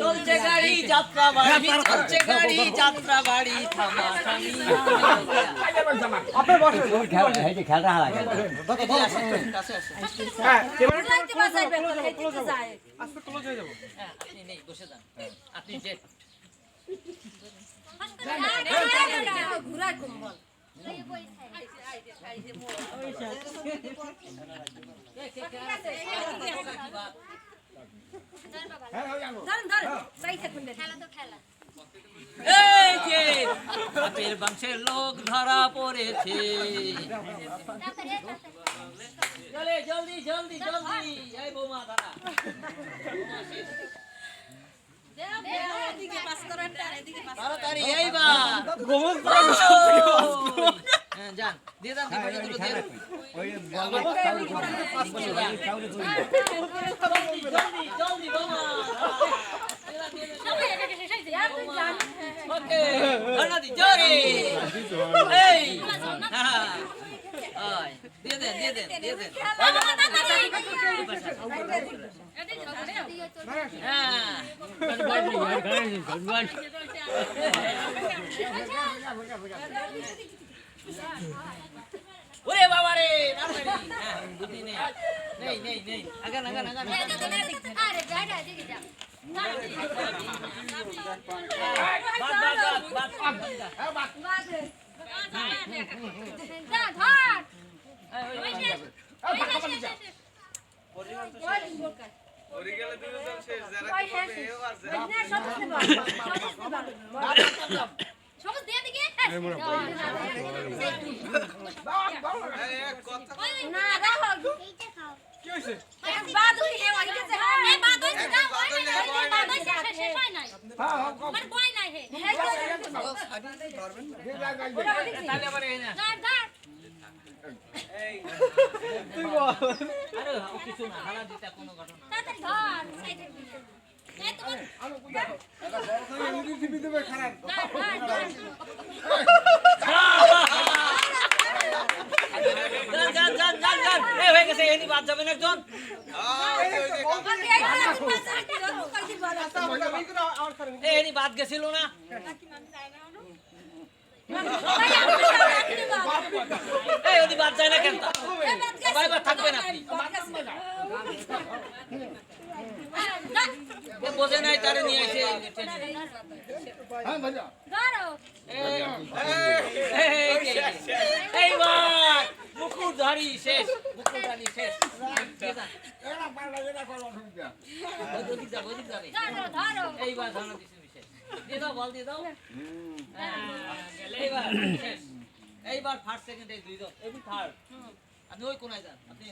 চলছে গাড়ি যাত্রা বাড়ি, চলছে গাড়ি যাত্রা বাড়ি, থামা থামি। খেলটা হারা গেল। আপনি নেই, বসে যান। আপনি যে ঘুরায় কম্বল এই যে বাপের বংশের লোক ধরা পড়েছে। চলে জলদি জলদি জলদি, এই বৌমা দাঁড়া। তাড়াতাড়ি এইবার যান, দিয়ে দেন, জলদি জলদি বৌমা। ওকে ধরনা দি জোরে, এই দিয়ে দেন দিয়ে দেন দিয়ে দেন। ওরে বাবা রে, বুদ্ধি নেই নেই নেই নেই, আগান আগান আগান। কিছু না, হালা দিতে কোনো ঘটনা। হয়ে গেছে, এনি বাদ যাবেন একজন। এনি বাদ গেছিল না, এই ওদি বাদ যায় না কেন? কয়বার থাকবেন আপনি? বোঝে নাই, তারে নিয়ে এসে এইবার মুকুটধারী শেষ, মুকুটধারী শেষ। এইবার ধারণা দিচ্ছি শেষ, দিয়ে দাও, বল দিয়ে দাও। এইবার শেষ, এইবার ফার্স্ট সেকেন্ড এই দুই দাও, এই থার্ড। আপনি ওই কোনায় যান, আপনি